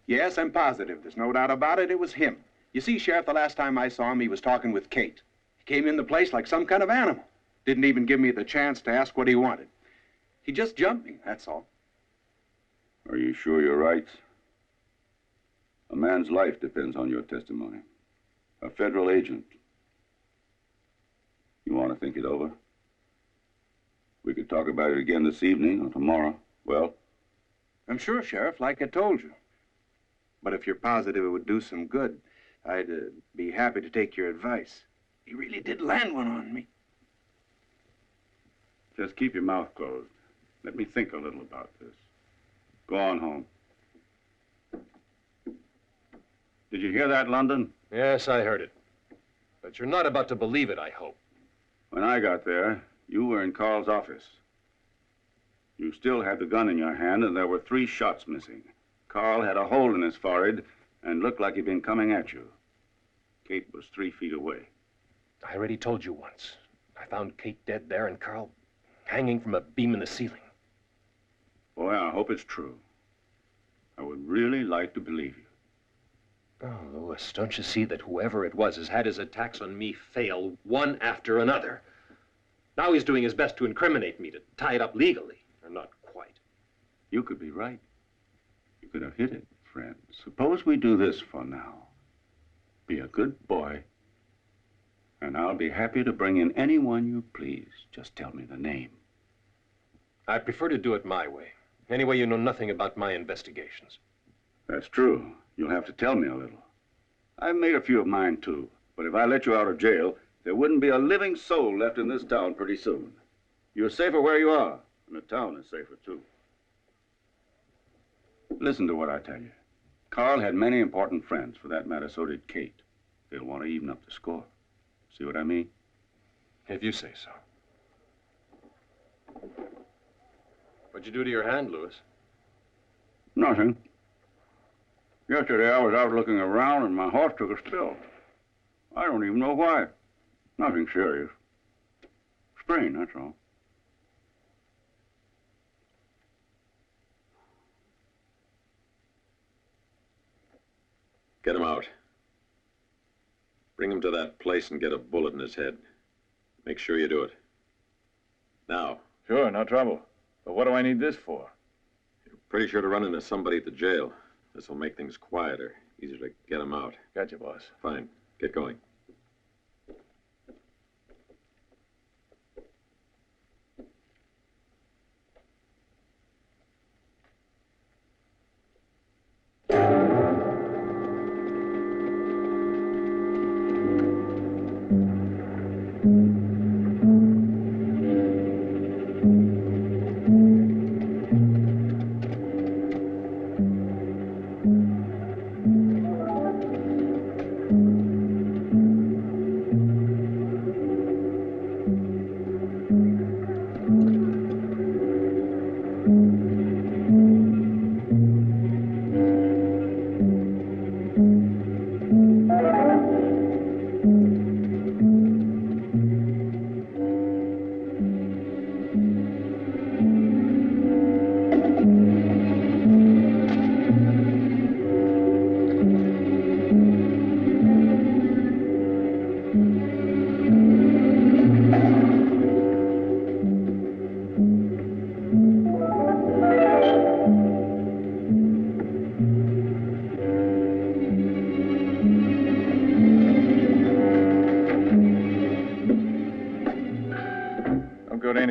Yes, I'm positive. There's no doubt about it. It was him. You see, Sheriff, the last time I saw him, he was talking with Kate. He came in the place like some kind of animal. Didn't even give me the chance to ask what he wanted. He just jumped me, that's all. Are you sure you're right? A man's life depends on your testimony. A federal agent. You want to think it over? We could talk about it again this evening or tomorrow. Well? I'm sure, Sheriff, like I told you. But if you're positive it would do some good, I'd be happy to take your advice. He really did land one on me. Just keep your mouth closed. Let me think a little about this. Go on home. Did you hear that, London? Yes, I heard it. But you're not about to believe it, I hope. When I got there, you were in Carl's office. You still had the gun in your hand, and there were 3 shots missing. Carl had a hole in his forehead and looked like he'd been coming at you. Kate was 3 feet away. I already told you once. I found Kate dead there and Carl hanging from a beam in the ceiling. Boy, I hope it's true. I would really like to believe you. Oh, Louis, don't you see that whoever it was has had his attacks on me fail one after another? Now he's doing his best to incriminate me, to tie it up legally. Or not quite. You could be right. You could have hit it, friend. Suppose we do this for now. Be a good boy, and I'll be happy to bring in anyone you please. Just tell me the name. I prefer to do it my way. Anyway, you know nothing about my investigations. That's true. You'll have to tell me a little. I've made a few of mine, too. But if I let you out of jail, there wouldn't be a living soul left in this town pretty soon. You're safer where you are, and the town is safer, too. Listen to what I tell you. Carl had many important friends. For that matter, so did Kate. They'll want to even up the score. See what I mean? If you say so. What'd you do to your hand, Louis? Nothing. Yesterday I was out looking around and my horse took a spill. I don't even know why. Nothing serious. Sprain, that's all. Get him out. Bring him to that place and get a bullet in his head. Make sure you do it. Now. Sure, no trouble. But what do I need this for? You're pretty sure to run into somebody at the jail. This will make things quieter. Easier to get him out. Gotcha, boss. Fine. Get going.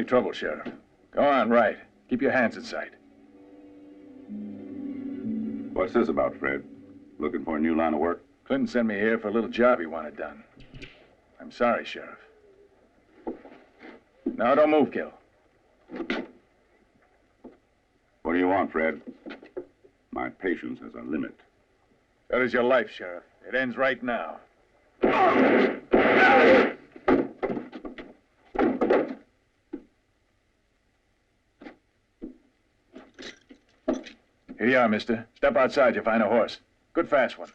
Trouble, Sheriff. Go on, right. Keep your hands in sight. What's this about, Fred? Looking for a new line of work? Clinton sent me here for a little job he wanted done. I'm sorry, Sheriff. No, don't move, Gil. What do you want, Fred? My patience has a limit. That is your life, Sheriff. It ends right now. Here you are, mister. Step outside, you'll find a horse. Good fast one.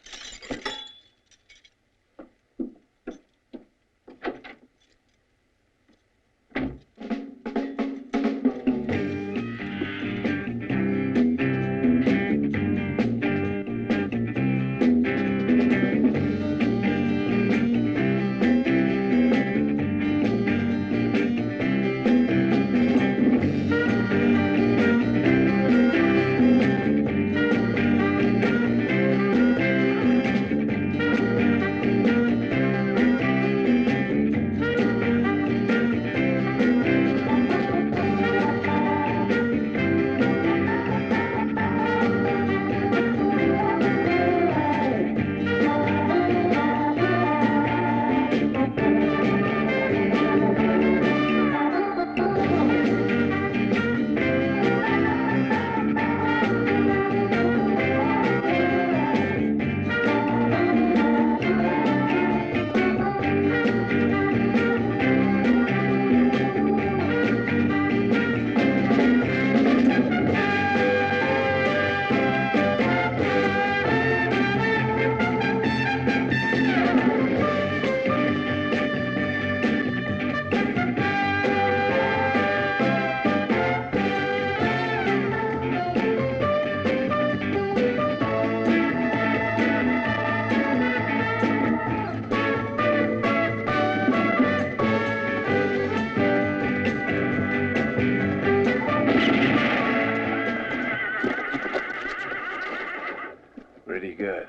Pretty good.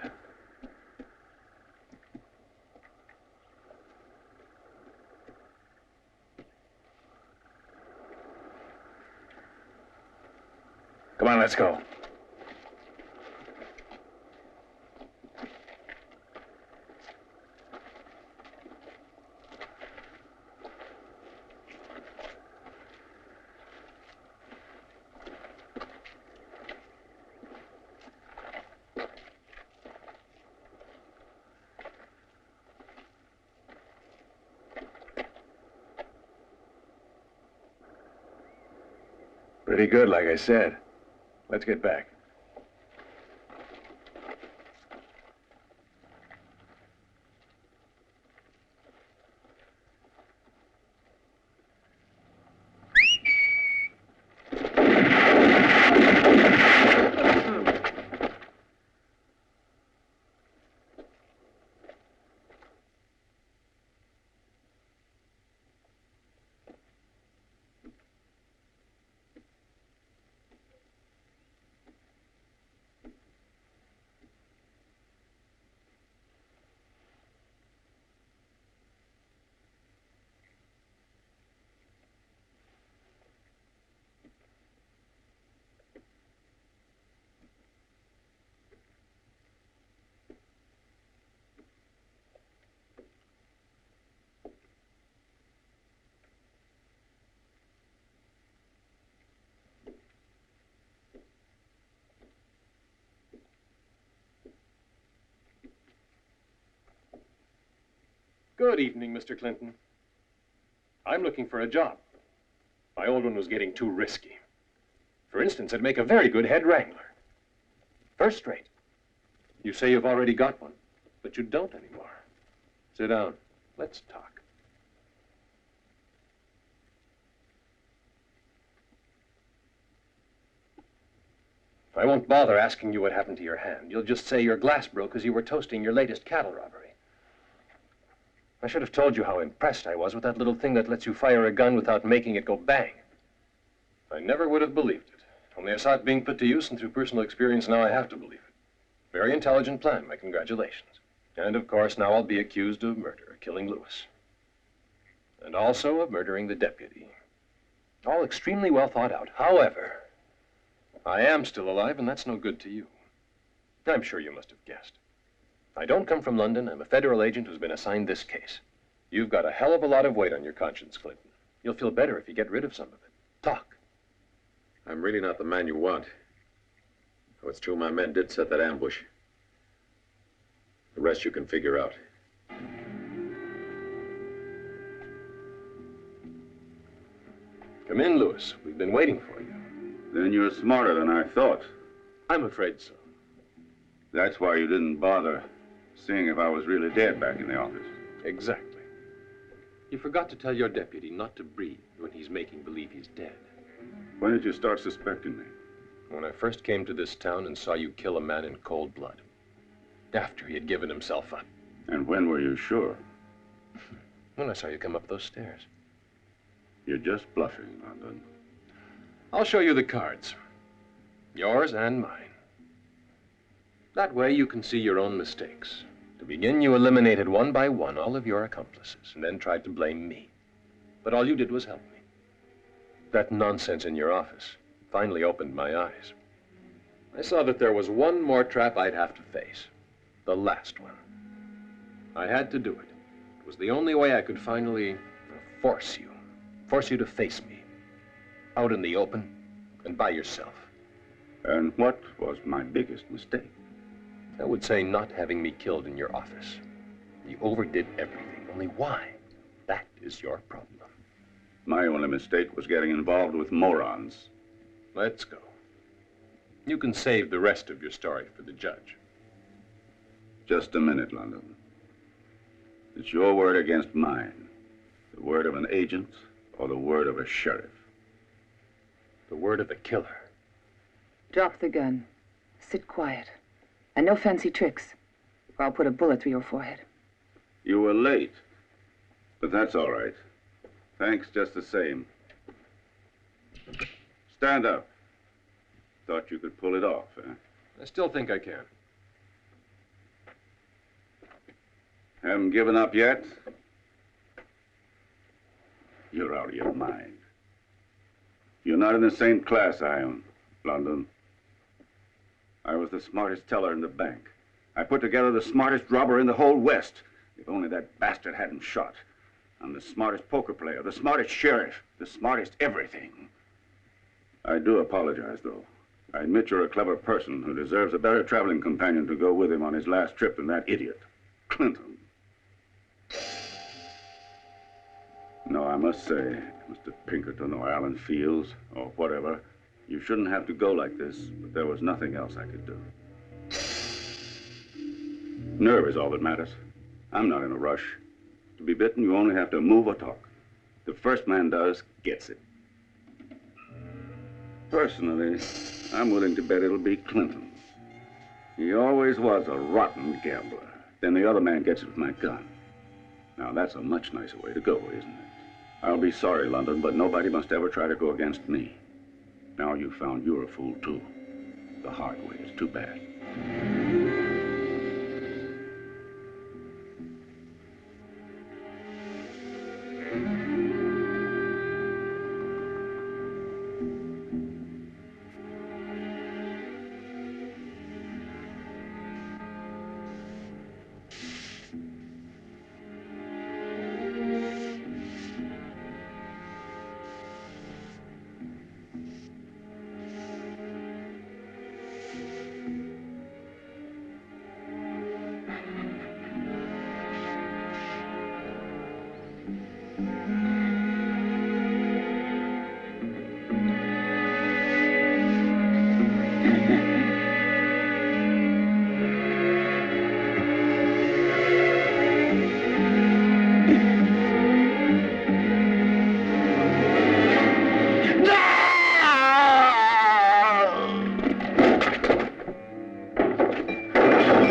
Come on, let's go. Pretty good, like I said. Let's get back. Good evening, Mr. Clinton. I'm looking for a job. My old one was getting too risky. For instance, I'd make a very good head wrangler. First rate. You say you've already got one, but you don't anymore. Sit down. Let's talk. I won't bother asking you what happened to your hand. You'll just say your glass broke as you were toasting your latest cattle robbery. I should have told you how impressed I was with that little thing that lets you fire a gun without making it go bang. I never would have believed it. Only I saw it being put to use, and through personal experience, now I have to believe it. Very intelligent plan, my congratulations. And, of course, now I'll be accused of murder, killing Lewis. And also of murdering the deputy. All extremely well thought out. However, I am still alive, and that's no good to you. I'm sure you must have guessed. I don't come from London. I'm a federal agent who's been assigned this case. You've got a hell of a lot of weight on your conscience, Clinton. You'll feel better if you get rid of some of it. Talk. I'm really not the man you want. Oh, it's true, my men did set that ambush. The rest you can figure out. Come in, Lewis. We've been waiting for you. Then you're smarter than I thought. I'm afraid so. That's why you didn't bother seeing if I was really dead back in the office. Exactly. You forgot to tell your deputy not to breathe when he's making believe he's dead. When did you start suspecting me? When I first came to this town and saw you kill a man in cold blood. After he had given himself up. And when were you sure? When I saw you come up those stairs. You're just bluffing, London. I'll show you the cards. Yours and mine. That way you can see your own mistakes. To begin, you eliminated one by one all of your accomplices and then tried to blame me. But all you did was help me. That nonsense in your office finally opened my eyes. I saw that there was one more trap I'd have to face. The last one. I had to do it. It was the only way I could finally force you to face me. Out in the open and by yourself. And what was my biggest mistake? I would say not having me killed in your office. You overdid everything. Only why? That is your problem. My only mistake was getting involved with morons. Let's go. You can save the rest of your story for the judge. Just a minute, London. It's your word against mine. The word of an agent or the word of a sheriff? The word of a killer. Drop the gun. Sit quiet. And no fancy tricks, or I'll put a bullet through your forehead. You were late, but that's all right. Thanks just the same. Stand up. Thought you could pull it off, eh? I still think I can. Haven't given up yet? You're out of your mind. You're not in the same class I am, London. I was the smartest teller in the bank. I put together the smartest robber in the whole West. If only that bastard hadn't shot. I'm the smartest poker player, the smartest sheriff, the smartest everything. I do apologize, though. I admit you're a clever person who deserves a better traveling companion to go with him on his last trip than that idiot, Clinton. No, I must say, Mr. Pinkerton or Alan Fields or whatever, you shouldn't have to go like this, but there was nothing else I could do. Nerve is all that matters. I'm not in a rush. To be bitten, you only have to move or talk. The first man does, gets it. Personally, I'm willing to bet it'll be Clinton. He always was a rotten gambler. Then the other man gets it with my gun. Now, that's a much nicer way to go, isn't it? I'll be sorry, London, but nobody must ever try to go against me. Now you've found you're a fool, too. The hard way is too bad.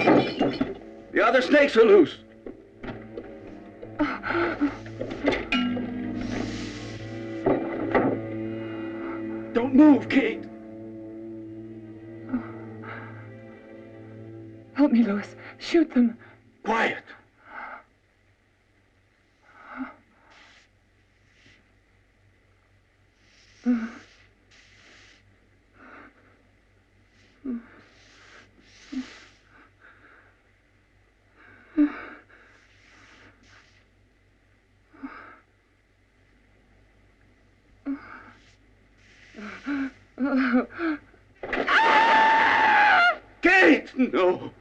The other snakes are loose. Don't move, Kate. Help me, Louis. Shoot them. Quiet. Kate! No.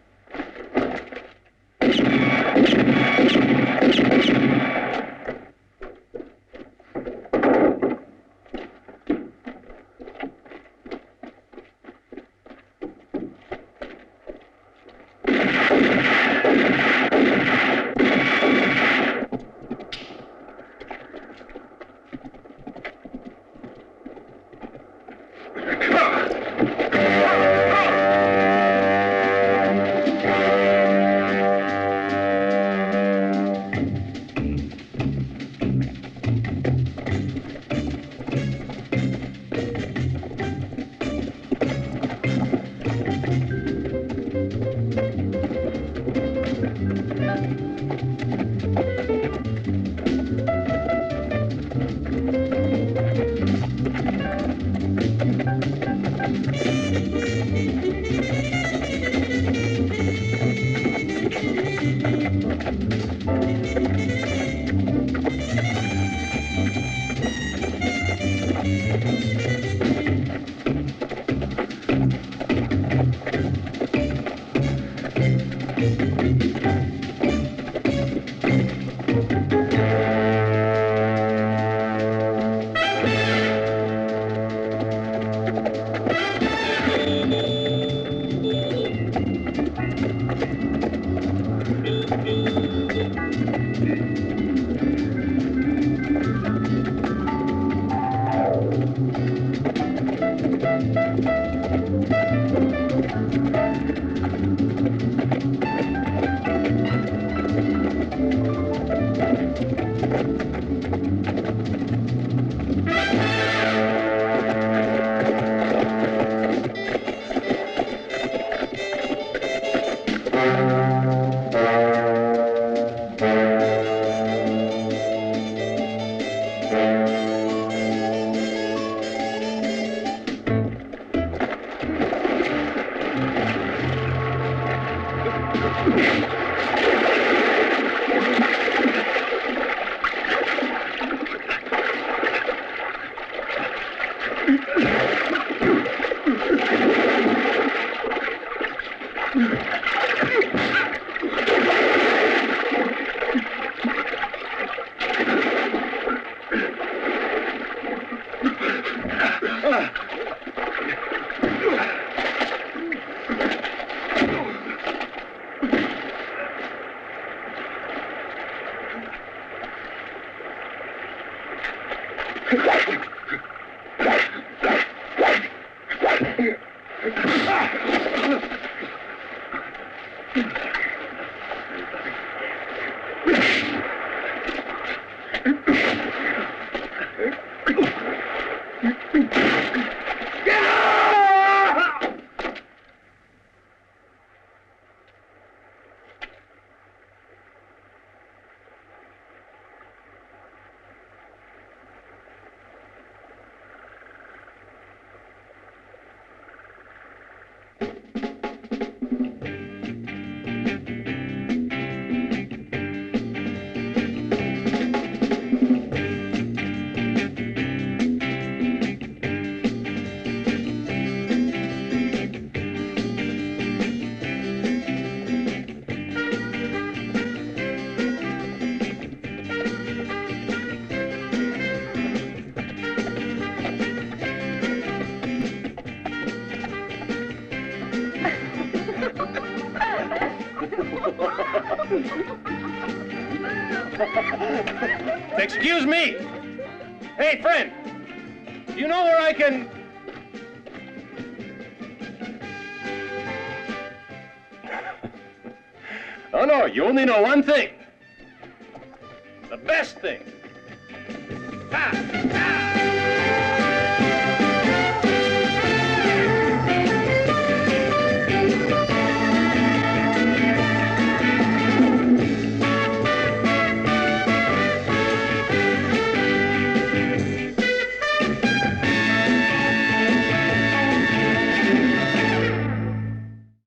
Excuse me! Hey, friend! Do you know where I can... Oh, no, you only know one thing. The best thing. Ha! Ha!